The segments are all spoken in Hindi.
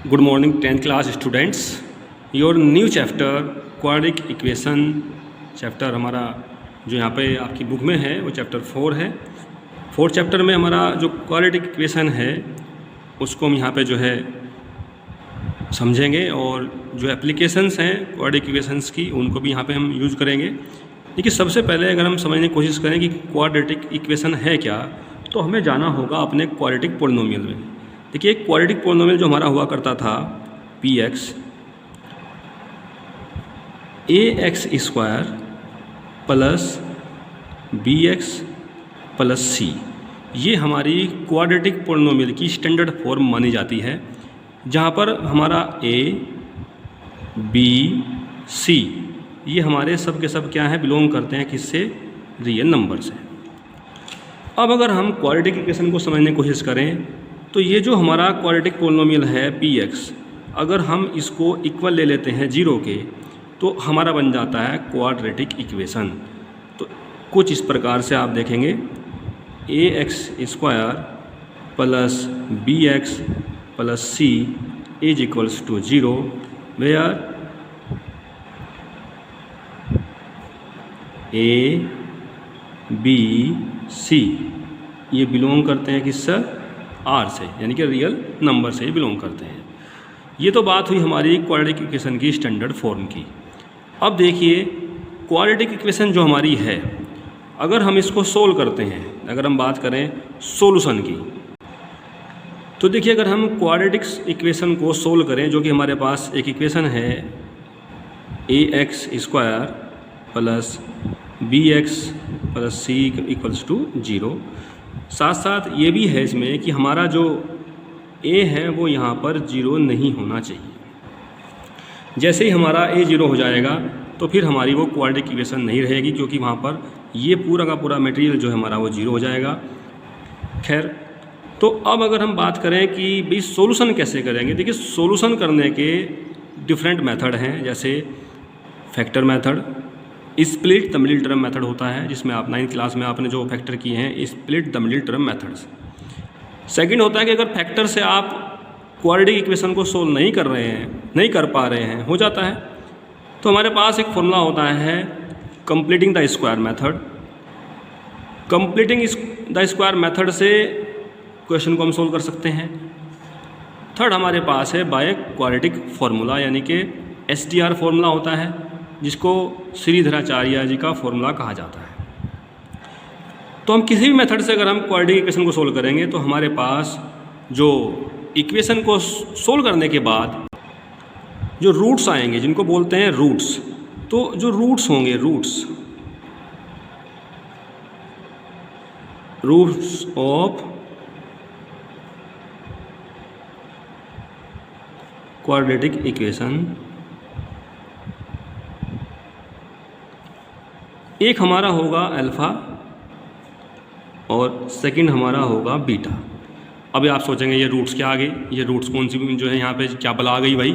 Good morning 10th class students. Your new chapter quadratic equation chapter हमारा जो यहाँ पे आपकी बुक में है वो चैप्टर 4 है। 4th चैप्टर में हमारा जो क्वाड्रेटिक इक्वेशन है उसको हम यहाँ पे जो है समझेंगे और जो एप्लीकेशंस हैं क्वाड्रेटिक इक्वेशंस की उनको भी यहाँ पे हम यूज़ करेंगे। देखिए सबसे पहले अगर हम समझने की कोशिश करें कि क्वाड्रेटिक इक्वेशन है क्या, तो हमें जाना होगा अपने क्वाड्रेटिक पोलिनोमियल में। देखिए एक क्वाड्रेटिक पोलिनोमियल जो हमारा हुआ करता था p x a x square plus b x plus c, ये हमारी क्वाड्रेटिक पोलिनोमियल की स्टैंडर्ड फॉर्म मानी जाती है, जहाँ पर हमारा ए बी सी ये हमारे सब के सब क्या हैं, बिलोंग करते हैं किससे, रियल नंबर से। अब अगर हम क्वाड्रेटिक इक्वेशन को समझने की कोशिश करें तो ये जो हमारा क्वाड्रेटिक पोलिनोमियल है पी एक्स, अगर हम इसको इक्वल ले लेते हैं 0 के तो हमारा बन जाता है क्वाड्रेटिक इक्वेशन। तो कुछ इस प्रकार से आप देखेंगे a x square plus b x plus c is equals to 0, where a b c ये बिलोंग करते हैं किससे, आर से, यानी कि रियल नंबर से बिलोंग करते हैं। ये तो बात हुई हमारी क्वाड्रेटिक इक्वेशन की स्टैंडर्ड फॉर्म की। अब देखिए क्वाड्रेटिक इक्वेशन जो हमारी है, अगर हम इसको सोल्व करते हैं, अगर हम बात करें सॉल्यूशन की, तो देखिए अगर हम क्वाड्रेटिक इक्वेशन को सोल्व करें, जो कि हमारे पास एक इक्वेशन है a x square plus b x plus c equals to 0, साथ साथ ये भी है इसमें कि हमारा जो a है वो यहाँ पर 0 नहीं होना चाहिए। जैसे ही हमारा a 0 हो जाएगा तो फिर हमारी वो क्वाड्रेटिक इक्वेशन नहीं रहेगी, क्योंकि वहाँ पर ये पूरा का पूरा मटेरियल जो है हमारा वो 0 हो जाएगा। खैर, तो अब अगर हम बात करें कि भाई सॉल्यूशन कैसे करेंगे, देखिए सॉल्यूशन करने के डिफरेंट मेथड हैं, जैसे factor method, split the middle term method होता है, जिसमें आप 9th क्लास में आपने जो फैक्टर किए हैं, split the middle term methods. Second होता है कि अगर फैक्टर से आप क्वाड्रेटिक इक्वेशन को सोल्व नहीं कर रहे हैं, नहीं कर पा रहे हैं, हो जाता है, तो हमारे पास एक फॉर्मूला होता है completing the square method. Completing the square method से क्वेश्चन को हम सोल्व कर सकते हैं। थर्ड हमारे पास है बाय क्वाड्रेटिक फार्मूला, यानी कि STR फार्मूला होता है, जिसको श्रीधराचार्य जी का फॉर्मूला कहा जाता है। तो हम किसी भी मेथड से अगर हम क्वाड्रेटिक इक्वेशन को सोल्व करेंगे तो हमारे पास जो इक्वेशन को सोल्व करने के बाद जो रूट्स आएंगे, जिनको बोलते हैं रूट्स, तो जो रूट्स होंगे, रूट्स ऑफ क्वाड्रेटिक इक्वेशन, एक हमारा होगा अल्फ़ा और सेकंड हमारा होगा बीटा। अभी आप सोचेंगे ये रूट्स क्या आ गई, ये रूट्स कौन सी जो है यहाँ पे क्या बला आ गई, भाई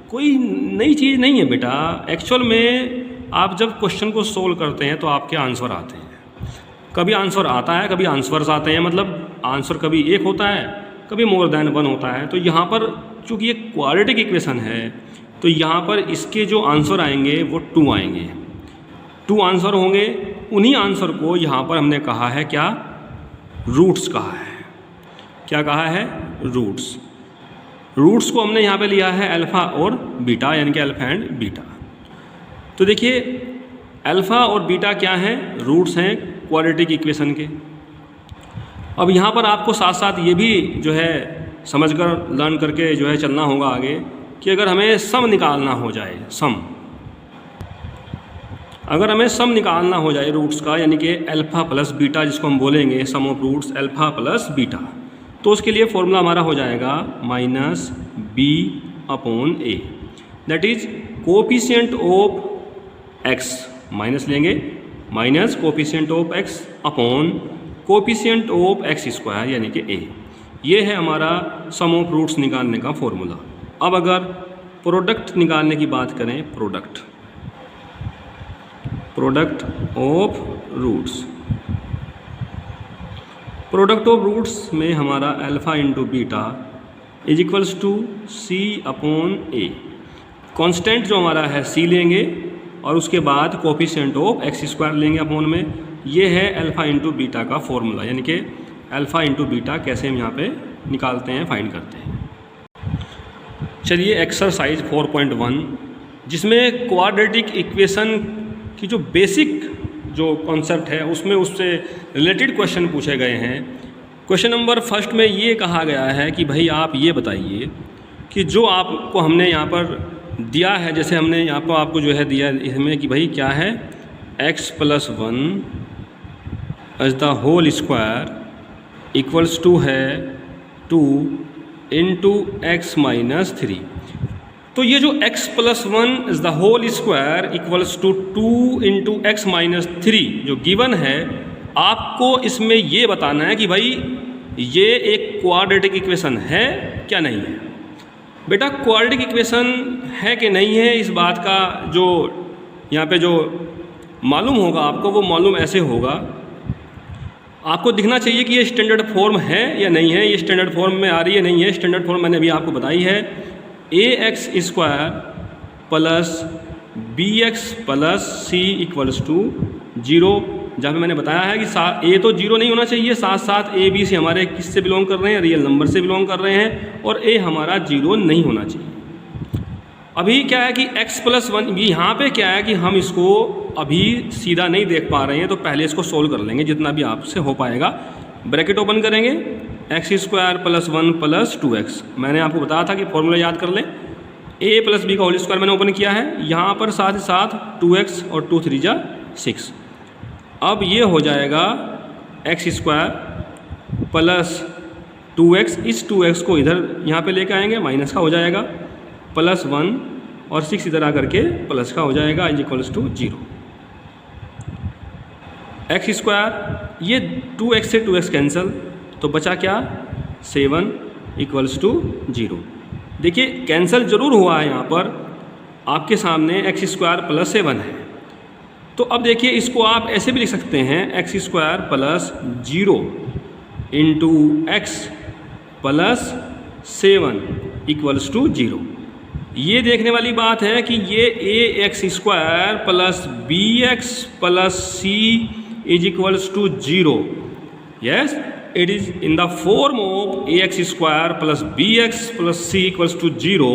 कोई नई चीज़ नहीं है बेटा। एक्चुअल में आप जब क्वेश्चन को सोल्व करते हैं तो आपके आंसर आते हैं, कभी आंसर आता है, कभी आंसर्स आते हैं, मतलब आंसर कभी एक होता है, कभी मोर देन 1 होता है। तो यहाँ पर चूँकि ये क्वाड्रेटिक इक्वेशन है तो यहाँ पर इसके जो आंसर आएंगे वो 2 आएंगे, 2 आंसर होंगे। उन्हीं आंसर को यहाँ पर हमने कहा है क्या, रूट्स कहा है। क्या कहा है, रूट्स। रूट्स को हमने यहाँ पे लिया है अल्फ़ा और बीटा, यानी कि अल्फ़ा एंड बीटा। तो देखिए अल्फ़ा और बीटा क्या हैं, रूट्स हैं क्वाड्रेटिक इक्वेशन के। अब यहाँ पर आपको साथ साथ ये भी जो है समझकर लर्न करके जो है चलना होगा आगे, कि अगर हमें सम निकालना हो जाए, अगर हमें सम निकालना हो जाए रूट्स का, यानी कि अल्फ़ा प्लस बीटा, जिसको हम बोलेंगे sum of roots alpha plus beta, तो उसके लिए फॉर्मूला हमारा हो जाएगा minus b upon a, that is coefficient of x, minus लेंगे minus coefficient of x upon coefficient of x square, यानी कि ए। ये है हमारा सम ऑफ रूट्स निकालने का फॉर्मूला। अब अगर प्रोडक्ट निकालने की बात करें, product of roots, product of roots में हमारा alpha into beta is equals to c upon a. Constant जो हमारा है सी लेंगे और उसके बाद कोफिशिएंट ऑफ एक्स स्क्वायर लेंगे अपॉन में। ये है अल्फ़ा इंटू बीटा का फॉर्मूला, यानी कि अल्फ़ा इंटू बीटा कैसे हम यहाँ पे निकालते हैं, फाइंड करते हैं। चलिए एक्सरसाइज 4.1, जिसमें क्वाड्रेटिक इक्वेशन की जो बेसिक जो कॉन्सेप्ट है उसमें उससे रिलेटेड क्वेश्चन पूछे गए हैं। क्वेश्चन नंबर फर्स्ट में ये कहा गया है कि भाई आप ये बताइए कि जो आपको हमने यहाँ पर दिया है, जैसे हमने यहाँ पर आपको जो है दिया इसमें कि भाई क्या है, x + 1 as the whole square equals to है 2 इंटू x - 3। तो ये जो x + 1 is the whole square equals to 2 into x - 3 जो गिवन है, आपको इसमें ये बताना है कि भाई ये एक क्वाड्रेटिक इक्वेशन है क्या नहीं है। बेटा क्वाड्रेटिक इक्वेशन है कि नहीं है, इस बात का जो यहाँ पे जो मालूम होगा आपको, वो मालूम ऐसे होगा, आपको दिखना चाहिए कि ये स्टैंडर्ड फॉर्म है या नहीं है। ये स्टैंडर्ड फॉर्म में आ रही है, नहीं है। स्टैंडर्ड फॉर्म मैंने अभी आपको बताई है, ax square plus bx plus c equals to 0। जहाँ पे मैंने बताया है कि a तो 0 नहीं होना चाहिए, साथ साथ a b से हमारे किससे बिलोंग कर रहे हैं, रियल नंबर से बिलोंग कर रहे हैं, और a हमारा 0 नहीं होना चाहिए। अभी क्या है कि x + 1, यहाँ पे क्या है कि हम इसको अभी सीधा नहीं देख पा रहे हैं, तो पहले इसको सोल्व कर लेंगे जितना भी आपसे हो पाएगा। ब्रैकेट ओपन करेंगे, x स्क्वायर + 1 + 2x। मैंने आपको बताया था कि फॉर्मूला याद कर लें, a + b का होल स्क्वायर मैंने ओपन किया है, यहाँ पर साथ ही साथ 2x और 2 3 जा 6। अब ये हो जाएगा x स्क्वायर प्लस 2x, इस 2x को इधर यहाँ पे लेके आएंगे, माइनस का हो जाएगा, प्लस 1 और 6 इधर आकर के प्लस का हो जाएगा, is equals to 0। x square, ये 2x से 2x कैंसिल, तो बचा क्या, 7 इक्वल्स टू 0। देखिए कैंसिल जरूर हुआ है, यहाँ पर आपके सामने x स्क्वायर प्लस 7 है। तो अब देखिए इसको आप ऐसे भी लिख सकते हैं, x square plus 0 into x plus 7 equals to 0। ये देखने वाली बात है कि ये ax square plus bx plus c is equals to 0। Yes, it is in the form of ax square plus bx plus c equals to 0.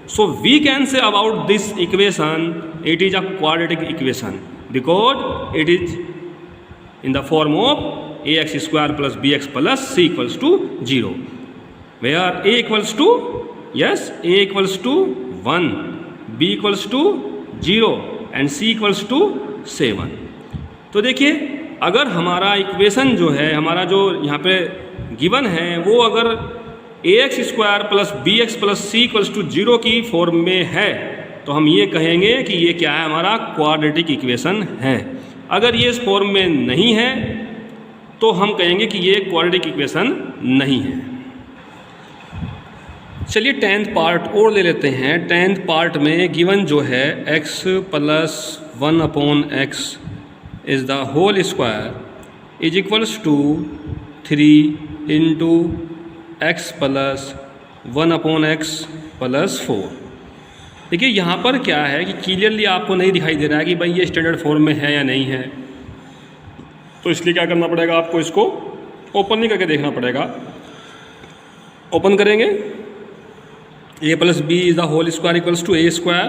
So we can say about this equation, it is a quadratic equation because it is in the form of ax square plus bx plus c equals to 0, where a equals to, yes, a equals to 1, b equals to 0 and c equals to 7. तो देखिए अगर हमारा इक्वेशन जो है, हमारा जो यहाँ पे गिवन है, वो अगर ax square plus bx plus c equals to 0 की फॉर्म में है, तो हम ये कहेंगे कि ये क्या है, हमारा क्वाड्रेटिक इक्वेशन है। अगर ये इस फॉर्म में नहीं है तो हम कहेंगे कि ये क्वाड्रेटिक इक्वेशन नहीं है। चलिए 10th पार्ट और ले लेते हैं। 10th पार्ट में गिवन जो है x plus 1 upon x is the whole square is equals to 3 into x plus 1 upon x plus 4। देखिए यहाँ पर क्या है कि क्लियरली आपको नहीं दिखाई दे रहा है कि भाई ये स्टैंडर्ड फॉर्म में है या नहीं है, तो इसलिए क्या करना पड़ेगा, आपको इसको ओपन नहीं करके देखना पड़ेगा। ओपन करेंगे, a plus b is the whole square equals to a square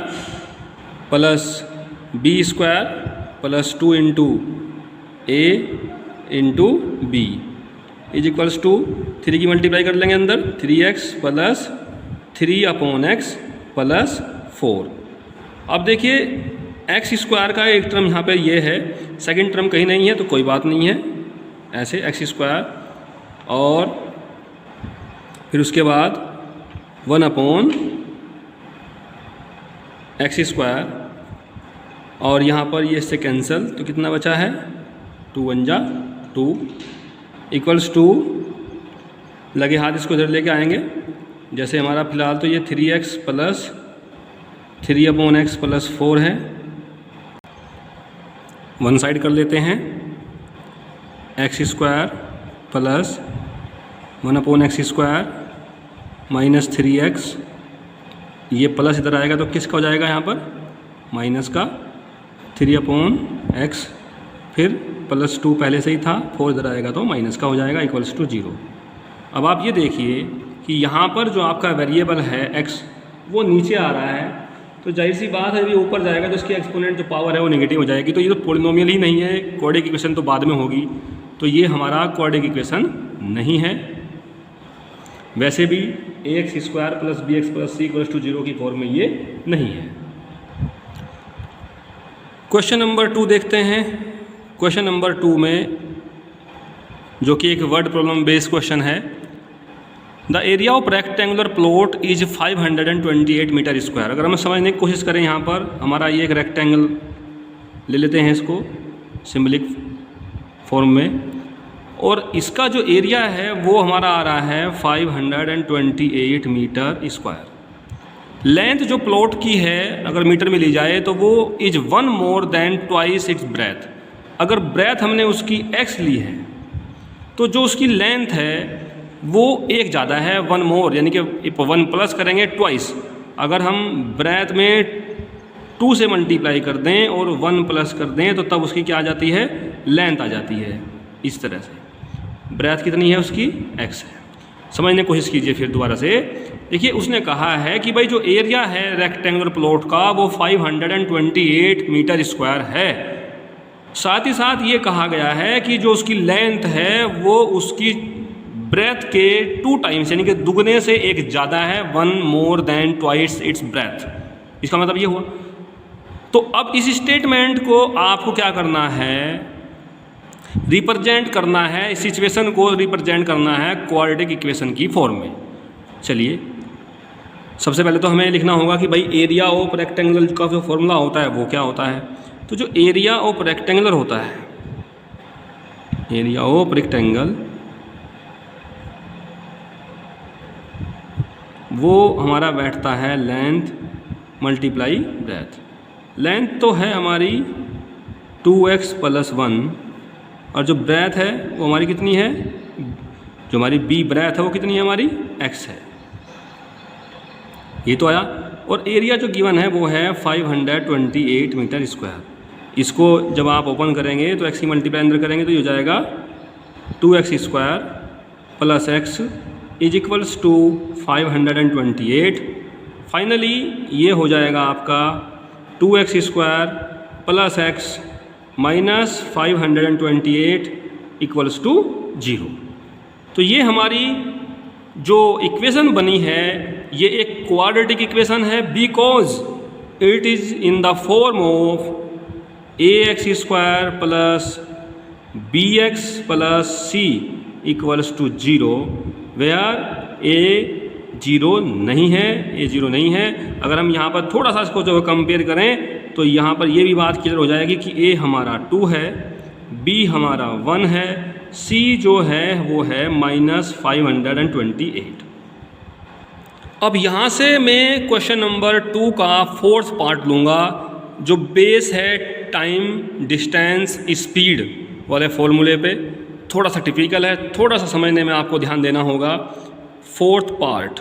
plus b square plus 2 into a into b is equals to 3 की मल्टीप्लाई कर लेंगे अंदर, 3x plus 3 upon x plus 4। अब देखिए x स्क्वायर का एक टर्म यहाँ पे ये है, सेकंड टर्म कहीं नहीं है, तो कोई बात नहीं है, ऐसे x स्क्वायर और फिर उसके बाद 1 अपॉन x स्क्वायर, और यहाँ पर ये इससे कैंसिल, तो कितना बचा है, 2 1 जा 2 इक्वल्स टू, लगे हाथ इसको इधर लेके आएंगे, जैसे हमारा फिलहाल तो ये 3x plus 3 upon x plus 4 है, वन साइड कर लेते हैं, x square plus 1 upon x square minus 3x, ये प्लस इधर आएगा तो किसका हो जाएगा यहाँ पर, माइनस का 3/x, फिर +2 पहले से ही था, 4 इधर आएगा तो माइनस का हो जाएगा इक्वल्स टू 0। अब आप ये देखिए कि यहाँ पर जो आपका वेरिएबल है x वो नीचे आ रहा है, तो जाहिर सी बात है, अभी ऊपर जाएगा तो इसकी एक्सपोनेंट जो पावर है वो नेगेटिव हो जाएगी। तो ये तो पॉलिनोमियल ही नहीं है, क्वाड्रेटिक इक्वेशन तो बाद में होगी, तो ये हमारा क्वाड्रेटिक इक्वेशन नहीं है। वैसे भी ax² + bx + c = 0 की फॉर्म में ये नहीं है। क्वेश्चन नंबर 2 देखते हैं। क्वेश्चन नंबर 2 में, जो कि एक वर्ड प्रॉब्लम बेस्ड क्वेश्चन है, the area of rectangular plot is 528 metre square. अगर हम समझने की कोशिश करें, यहाँ पर हमारा ये एक रेक्टेंगल ले लेते हैं इसको सिंबलिक फॉर्म में, और इसका जो एरिया है वो हमारा आ रहा है 528 मीटर स्क्वायर। लेंथ जो प्लॉट की है अगर मीटर में ली जाए तो वो is 1 more than twice its breadth। अगर ब्रेथ हमने उसकी x ली है तो जो उसकी लेंथ है वो एक ज़्यादा है, 1 more, यानी कि 1 प्लस करेंगे ट्वाइस। अगर हम ब्रेथ में 2 से मल्टीप्लाई कर दें और 1 प्लस कर दें तो तब उसकी क्या आ जाती है, लेंथ आ जाती है। इस तरह से ब्रेथ कितनी है उसकी, x है। समझने की कोशिश कीजिए फिर दोबारा से। देखिए उसने कहा है कि भाई जो एरिया है रेक्टेंगुलर प्लॉट का वो 528 मीटर स्क्वायर है। साथ ही साथ ये कहा गया है कि जो उसकी लेंथ है वो उसकी ब्रेथ के 2 टाइम्स, यानी कि दुगने से एक ज़्यादा है, 1 more than twice its breadth। इसका मतलब ये हुआ। तो अब इस स्टेटमेंट को आपको क्या करना है, रिप्रेजेंट करना है, इस सिचुएशन को रिप्रेजेंट करना है क्वाड्रेटिक इक्वेशन की फॉर्म में। चलिए सबसे पहले तो हमें लिखना होगा कि भाई एरिया ऑफ रेक्टेंगल का जो फॉर्मूला होता है वो क्या होता है। तो जो एरिया ऑफ रेक्टेंगुलर होता है, एरिया ऑफ रेक्टेंगल, वो हमारा बैठता है लेंथ मल्टीप्लाई ब्रेथ। लेंथ तो है हमारी 2x + 1, और जो ब्रेथ है वो हमारी कितनी है, जो हमारी b ब्रेथ है वो कितनी है हमारी, x है। ये तो आया। और एरिया जो गिवन है वो है 528 मीटर स्क्वायर। इसको जब आप ओपन करेंगे तो x की मल्टीप्लाई अंदर करेंगे तो ये हो जाएगा 2x² + x = 528। फाइनली ये हो जाएगा आपका 2x² + x - 528 = 0। तो ये हमारी जो इक्वेशन बनी है ये एक क्वाड्रेटिक इक्वेशन है, because it is in the form of ax² + bx + c = 0, where a 0 नहीं है, a 0 नहीं है। अगर हम यहाँ पर थोड़ा सा इसको जो कंपेयर करें तो यहाँ पर ये भी बात क्लियर हो जाएगी कि a हमारा 2 है, b हमारा 1 है, c जो है वो है -528। अब यहाँ से मैं क्वेश्चन नंबर 2 का 4th पार्ट लूँगा, जो बेस है टाइम डिस्टेंस स्पीड वाले फॉर्मूले पे। थोड़ा सा टिपिकल है, थोड़ा सा समझने में आपको ध्यान देना होगा। 4th पार्ट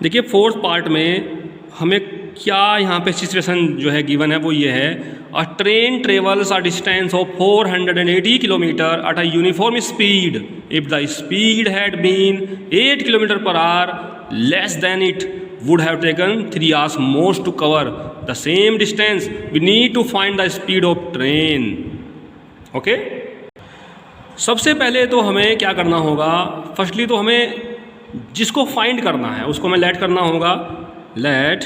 देखिए, 4th पार्ट में हमें क्या यहाँ पे सिचुएशन जो है गिवन है वो ये है, a train travels a distance of 480 kilometre at a uniform speed if the speed had been 8 km/h less than it would have taken 3 hours more to cover the same distance. We need to find the speed of train. Okay सबसे पहले तो हमें क्या करना होगा, फर्स्टली तो हमें जिसको फाइंड करना है उसको हमें लेट करना होगा। लेट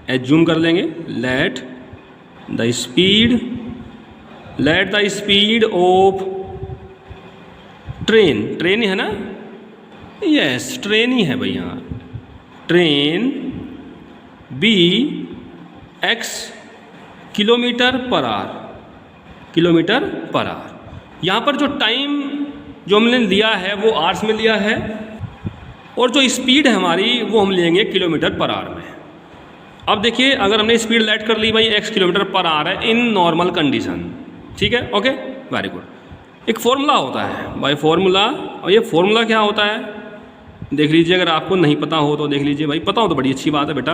एज्यूम कर लेंगे, let the speed of train, train ही है ना, यस ट्रेन ही है भैया, ट्रेन बी x km/h, यहाँ पर जो टाइम जो हमने लिया है वो आवर्स में लिया है, और जो स्पीड है हमारी वो हम लेंगे km/h में। अब देखिए अगर हमने स्पीड लेट कर ली भाई x km/h है इन नॉर्मल कंडीशन, ठीक है, ओके वेरी गुड। एक फॉर्मूला होता है बाय फॉर्मूला, और ये फॉर्मूला क्या होता है, देख लीजिए, अगर आपको नहीं पता हो तो देख लीजिए भाई, पता हो तो बड़ी अच्छी बात है बेटा।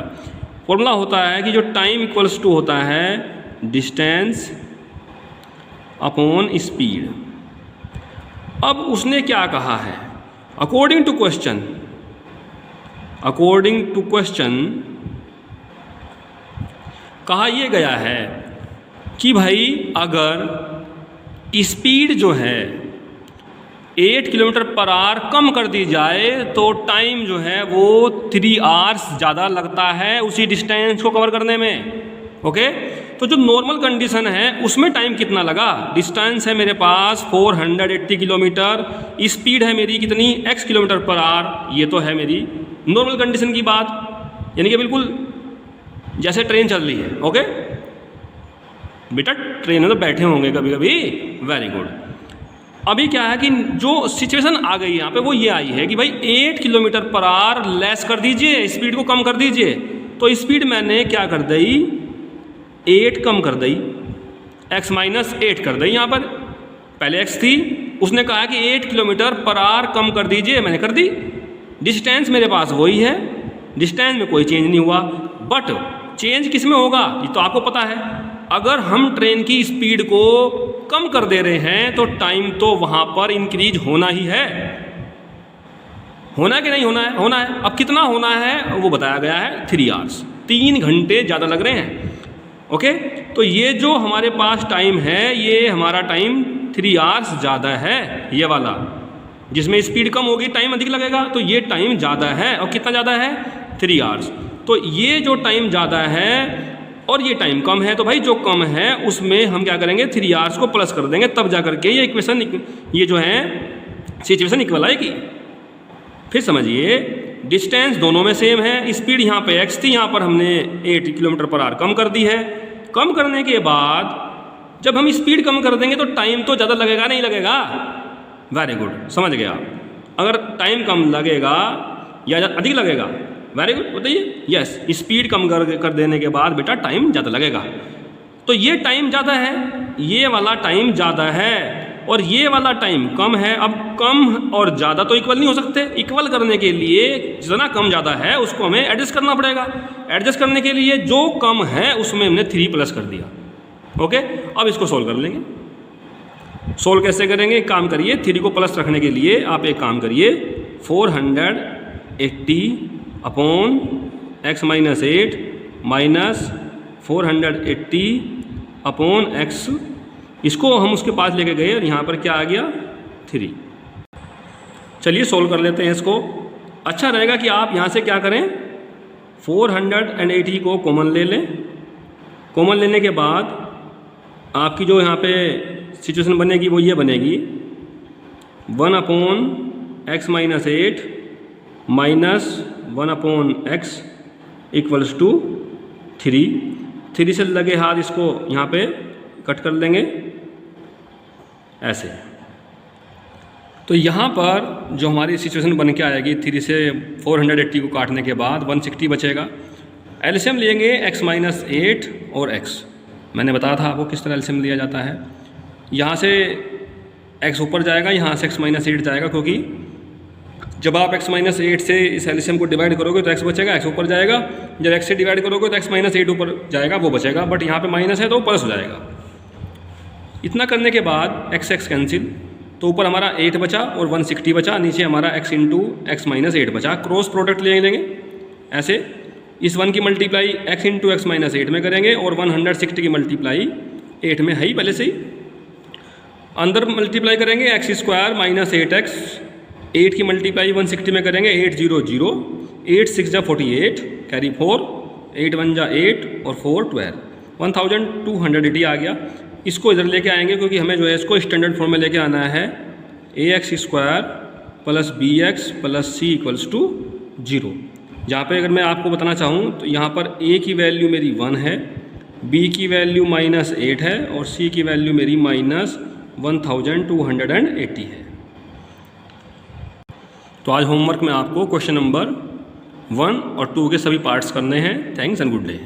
फॉर्मूला होता है कि जो टाइम इक्वल्स टू होता है डिस्टेंस अपॉन स्पीड। अब उसने क्या कहा है, अकॉर्डिंग टू क्वेश्चन कहा यह गया है कि भाई अगर स्पीड जो है 8 किलोमीटर पर आवर कम कर दी जाए तो टाइम जो है वो 3 आवर्स ज़्यादा लगता है उसी डिस्टेंस को कवर करने में। ओके, तो जो नॉर्मल कंडीशन है उसमें टाइम कितना लगा, डिस्टेंस है मेरे पास 480 किलोमीटर, स्पीड है मेरी कितनी x किलोमीटर पर आवर, ये तो है मेरी नॉर्मल कंडीशन की बात, यानी कि बिल्कुल जैसे ट्रेन चल रही है। ओके बेटा, ट्रेन में तो बैठे होंगे कभी कभी, वेरी गुड। अभी क्या है कि जो सिचुएशन आ गई यहाँ पे वो ये आई है कि भाई 8 किलोमीटर पर आवर लेस कर दीजिए, स्पीड को कम कर दीजिए। तो स्पीड मैंने क्या कर दी, 8 कम कर दी, x माइनस 8 कर दी। यहाँ पर पहले x थी, उसने कहा कि 8 किलोमीटर पर आवर कम कर दीजिए, मैंने कर दी। डिस्टेंस मेरे पास वही है, डिस्टेंस में कोई चेंज नहीं हुआ, बट चेंज किस में होगा ये तो आपको पता है। अगर हम ट्रेन की स्पीड को कम कर दे रहे हैं तो टाइम तो वहाँ पर इंक्रीज होना ही है, होना कि नहीं होना है, होना है। अब कितना होना है वो बताया गया है 3 आवर्स, 3 घंटे ज़्यादा लग रहे हैं। ओके, तो ये जो हमारे पास टाइम है ये हमारा टाइम 3 आवर्स ज़्यादा है, ये वाला जिसमें स्पीड कम होगी टाइम अधिक लगेगा, तो ये टाइम ज़्यादा है। और कितना ज़्यादा है, 3 आवर्स। तो ये जो टाइम ज़्यादा है और ये टाइम कम है, तो भाई जो कम है उसमें हम क्या करेंगे, 3 आवर्स को प्लस कर देंगे, तब जा करके ये इक्वेशन, ये जो है सिचुएशन इक्वल आएगी। फिर समझिए, डिस्टेंस दोनों में सेम है, स्पीड यहाँ पे x थी, यहाँ पर हमने 8 किलोमीटर पर आवर कम कर दी है। कम करने के बाद जब हम स्पीड कम कर देंगे तो टाइम तो ज़्यादा लगेगा नहीं लगेगा, वेरी गुड, समझ गया। अगर टाइम कम लगेगा या अधिक लगेगा, वेरी गुड, बताइए। यस, स्पीड कम कर देने के बाद बेटा टाइम ज़्यादा लगेगा। तो ये टाइम ज़्यादा है, ये वाला टाइम ज़्यादा है और ये वाला टाइम कम है। अब कम और ज़्यादा तो इक्वल नहीं हो सकते, इक्वल करने के लिए जितना कम ज़्यादा है उसको हमें एडजस्ट करना पड़ेगा। एडजस्ट करने के लिए जो कम है उसमें हमने 3 प्लस कर दिया। ओके, अब इसको सोल्व कर लेंगे। सोल्व कैसे करेंगे, काम करिए, 3 को प्लस रखने के लिए आप एक काम करिए, 480 upon x minus 8 minus 480 upon x, इसको हम उसके पास लेके गए और यहाँ पर क्या आ गया, 3। चलिए सोल्व कर लेते हैं इसको। अच्छा रहेगा कि आप यहाँ से क्या करें, 480 को कॉमन ले लें। कॉमन लेने के बाद आपकी जो यहाँ पे सिचुएशन बनेगी वो ये बनेगी, 1 upon x minus 8 minus 1 upon x equals to 3। 3 से लगे हाथ इसको यहाँ पे कट कर लेंगे ऐसे। तो यहाँ पर जो हमारी सिचुएशन बन के आएगी, 3 से 480 को काटने के बाद 160 बचेगा। एलसीएम लेंगे x माइनस 8 और x, मैंने बताया था आपको किस तरह एलसीएम लिया जाता है। यहाँ से x ऊपर जाएगा, यहाँ से x माइनस 8 जाएगा, क्योंकि जब आप x माइनस 8 से इस एलसीएम को डिवाइड करोगे तो x बचेगा, x ऊपर जाएगा। जब x से डिवाइड करोगे तो x माइनस 8 ऊपर जाएगा, वो बचेगा, बट यहाँ पे माइनस है तो प्लस हो जाएगा। इतना करने के बाद x कैंसिल, तो ऊपर हमारा 8 बचा और 160 बचा, नीचे हमारा x इंटू एक्स माइनस 8 बचा। क्रॉस प्रोडक्ट ले लेंगे ऐसे, इस 1 की multiply x into x minus 8 में करेंगे और 160 की मल्टीप्लाई 8 में है ही पहले से ही। अंदर मल्टीप्लाई करेंगे x स्क्वायर माइनस 8x, 8 की मल्टीप्लाई 160 में करेंगे 8 0 0, 8 6 जा 48, कैरी 4, 8 1 जा 8 और 4 12, 1280 आ गया। इसको इधर लेके आएंगे क्योंकि हमें जो है इसको स्टैंडर्ड फॉर्म में लेके आना है, ax square plus bx plus c equals to 0। जहाँ पे अगर मैं आपको बताना चाहूँ तो यहाँ पर a की वैल्यू मेरी 1 है, b की वैल्यू माइनस 8 है और c की वैल्यू मेरी माइनस 1280 है। तो आज होमवर्क में आपको क्वेश्चन नंबर 1 और 2 के सभी पार्ट्स करने हैं। Thanks and good day.